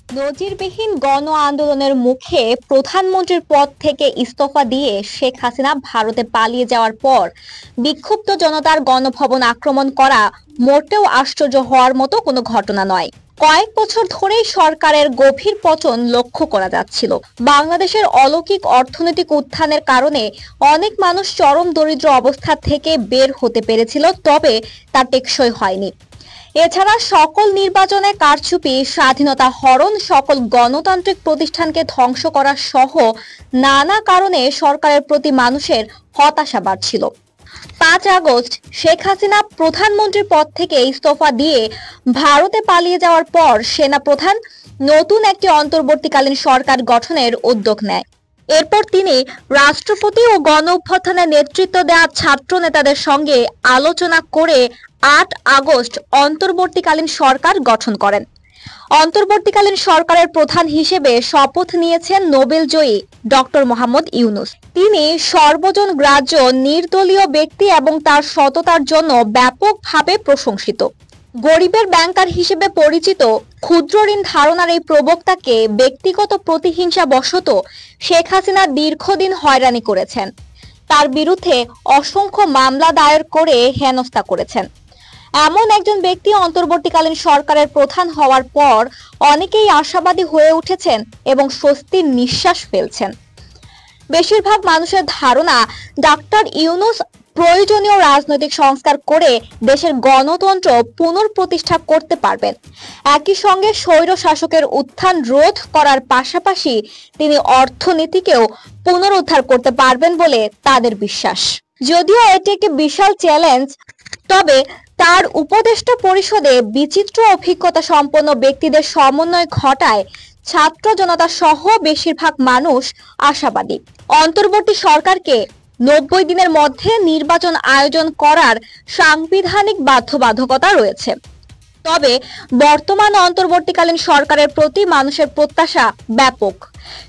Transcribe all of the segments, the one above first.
নজিরবিহীন গণ আন্দোলনের মুখে প্রধানমন্ত্রীর পদ থেকে ইস্তফা দিয়ে শেখ হাসিনা ভারতে পালিয়ে যাওয়ার পর বিক্ষুব্ধ জনতার গণভবন আক্রমণ করা মোটেও আশ্চর্য হওয়ার মতো কোনো ঘটনা নয়। কয়েক বছর ধরেই সরকারের গভীর পতন লক্ষ্য করা যাচ্ছিল। বাংলাদেশের অলৌকিক অর্থনৈতিক উত্থানের কারণে অনেক মানুষ চরম দরিদ্র অবস্থা থেকে বের হতে পেরেছিল, তবে তা টেকসই হয়নি। এছাড়া সকল নির্বাচনে কারচুপি, স্বাধীনতা হরণ, সকল গণতান্ত্রিক প্রতিষ্ঠানকে ধ্বংস করা সহ নানা কারণে সরকারের প্রতি মানুষের হতাশা বাড়ছিল। 5 আগস্ট শেখ হাসিনা প্রধানমন্ত্রীর পদ থেকে ইস্তফা দিয়ে ভারতে পালিয়ে যাওয়ার পর সেনাপ্রধান নতুন একটি অন্তর্বর্তীকালীন সরকার গঠনের উদ্যোগ নেয়। এরপর তিনি রাষ্ট্রপতি ও গণ অভ্যুত্থানের নেতৃত্ব দেওয়া ছাত্র নেতাদের সঙ্গে আলোচনা করে 8 আগস্ট অন্তর্বর্তীকালীন সরকার গঠন করেন। অন্তর্বর্তীকালীন সরকারের প্রধান হিসেবে শপথ নিয়েছেন নোবেলজয়ী ডক্টর মোহাম্মদ ইউনূস। তিনি সর্বজন গ্রাহ্য, নির্দলীয় ব্যক্তি এবং তার সততার জন্য ব্যাপকভাবে প্রশংসিত। গরিবের ব্যাংকার হিসেবে পরিচিত ক্ষুদ্র ঋণ ধারণার এই প্রবক্তাকে ব্যক্তিগত প্রতিহিংসা বশত শেখ হাসিনা দীর্ঘদিন হয়রানি করেছেন। তার বিরুদ্ধে অসংখ্য মামলা দায়ের করে হেনস্থা করেছেন। এমন একজন ব্যক্তি অন্তর্বর্তীকালীন সরকারের প্রধান হওয়ার পর অনেকেই আশাবাদী হয়ে উঠেছেন এবং স্বস্তির নিঃশ্বাস ফেলছেন। বেশিরভাগ মানুষের ধারণা ডক্টর ইউনূস প্রয়োজনীয় রাজনৈতিক সংস্কার করে দেশের গণতন্ত্র পুনঃপ্রতিষ্ঠা করতে পারবেন। একই সঙ্গে স্বৈর শাসকের উত্থান রোধ করার পাশাপাশি তিনি অর্থনীতিকেও পুনরুদ্ধার করতে পারবেন বলে তাদের বিশ্বাস। যদিও এটি একটি বিশাল চ্যালেঞ্জ, তবে তার উপদেষ্টা পরিষদে বিচিত্র অভিজ্ঞতা সম্পন্ন ব্যক্তিদের সমন্বয় ঘটায় ছাত্র জনতা সহ বেশিরভাগ মানুষ আশাবাদী। অন্তর্বর্তী সরকারকে 90 দিনের মধ্যে নির্বাচন আয়োজন করার সাংবিধানিক বাধ্যবাধকতা রয়েছে। তবে বর্তমান অন্তর্বর্তীকালীন সরকারের প্রতি মানুষের প্রত্যাশা ব্যাপক।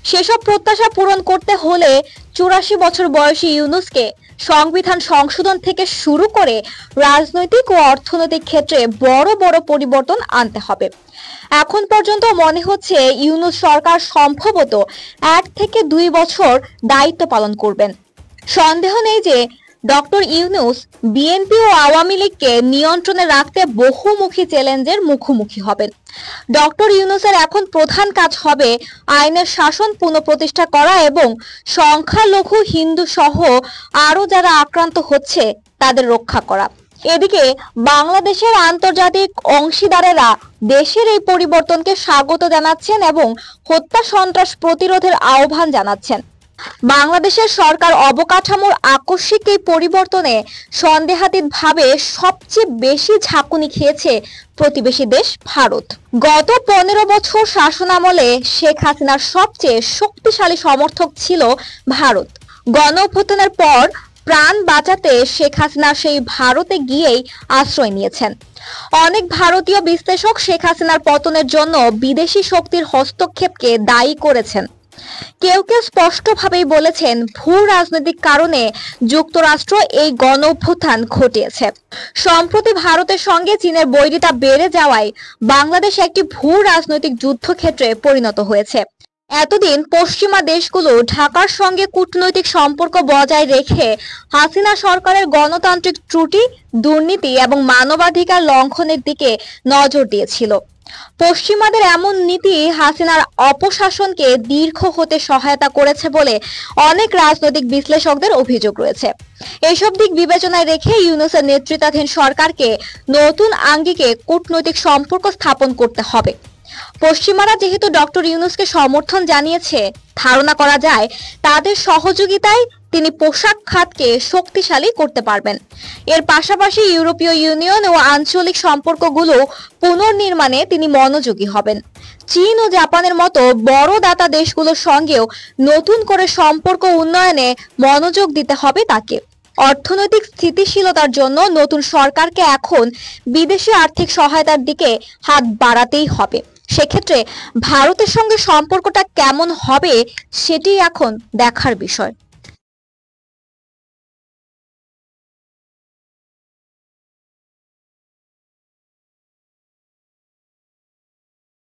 সেসব প্রত্যাশা পূরণ করতে হলে 84 বছর বয়সী ইউনূসকে সংবিধান সংশোধন থেকে শুরু করে রাজনৈতিক ও অর্থনৈতিক ক্ষেত্রে বড় বড় পরিবর্তন আনতে হবে। এখন পর্যন্ত মনে হচ্ছে ইউনূস সরকার সম্ভবত 1 থেকে 2 বছর দায়িত্ব পালন করবেন। সন্দেহ নেই যে ডক্টর ইউনূস বিএনপি ও আওয়ামী লীগকে নিয়ন্ত্রণে রাখতে বহুমুখী চ্যালেঞ্জের মুখোমুখি হবেন। ডক্টর ইউনূসের এখন প্রধান কাজ হবে আইনের শাসন পুনঃপ্রতিষ্ঠা করা এবং সংখ্যালঘু হিন্দু সহ আরো যারা আক্রান্ত হচ্ছে তাদের রক্ষা করা। এদিকে বাংলাদেশের আন্তর্জাতিক অংশীদারেরা দেশের এই পরিবর্তনকে স্বাগত জানাচ্ছেন এবং হত্যা সন্ত্রাস প্রতিরোধের আহ্বান জানাচ্ছেন। বাংলাদেশের সরকার অবকাঠামোর আকস্মিক এই পরিবর্তনে সন্দেহাতীতভাবে সবচেয়ে বেশি ঝাঁকুনি খেয়েছে প্রতিবেশী দেশ ভারত। গত 15 বছর শাসনামলে শেখ হাসিনার সবচেয়ে শক্তিশালী সমর্থক ছিল ভারত। গণ অভ্যুত্থানের পর প্রাণ বাঁচাতে শেখ হাসিনা সেই ভারতে গিয়েই আশ্রয় নিয়েছেন। অনেক ভারতীয় বিশ্লেষক শেখ হাসিনার পতনের জন্য বিদেশি শক্তির হস্তক্ষেপকে দায়ী করেছেন। কেউ কেউ স্পষ্টভাবেই বলেছেন ভূ রাজনৈতিক কারণে যুক্তরাষ্ট্র এই গণ অভ্যুত্থান ঘটিয়েছে। সম্প্রতি ভারতের সঙ্গে চীনের বৈরিতা বেড়ে যাওয়ায় বাংলাদেশ একটি ভূ রাজনৈতিক যুদ্ধক্ষেত্রে পরিণত হয়েছে। এতদিন পশ্চিমা দেশগুলো ঢাকার সঙ্গে কূটনৈতিক সম্পর্ক বজায় রেখে হাসিনা সরকারের গণতান্ত্রিক ত্রুটি, দুর্নীতি এবং মানবাধিকার লঙ্ঘনের দিকে নজর দিয়েছিল। পশ্চিমাদের এমন নীতি হাসিনার অপশাসনকে দীর্ঘ হতে সহায়তা করেছে বলে অনেক রাজনৈতিক বিশ্লেষকদের অভিযোগ রয়েছে। এসব দিক বিবেচনায় রেখে ইউনূসের নেতৃত্বাধীন সরকারকে নতুন আঙ্গিকে কূটনৈতিক সম্পর্ক স্থাপন করতে হবে। পশ্চিমারা যেহেতু ডক্টর ইউনূসকে সমর্থন জানিয়েছে, ধারণা করা যায় তাদের সহযোগিতায় তিনি পোশাক খাতকে শক্তিশালী করতে পারবেন। এর পাশাপাশি ইউরোপীয় ইউনিয়ন ও আঞ্চলিক সম্পর্কগুলো পুনর্নির্মাণে তিনি মনোযোগী হবেন। চীন ও জাপানের মতো বড় দাতা দেশগুলোর সঙ্গেও নতুন করে সম্পর্ক উন্নয়নে মনোযোগ দিতে হবে তাকে। অর্থনৈতিক স্থিতিশীলতার জন্য নতুন সরকারকে এখন বিদেশি আর্থিক সহায়তার দিকে হাত বাড়াতেই হবে। সেক্ষেত্রে ভারতের সঙ্গে সম্পর্কটা কেমন হবে সেটি এখন দেখার বিষয়।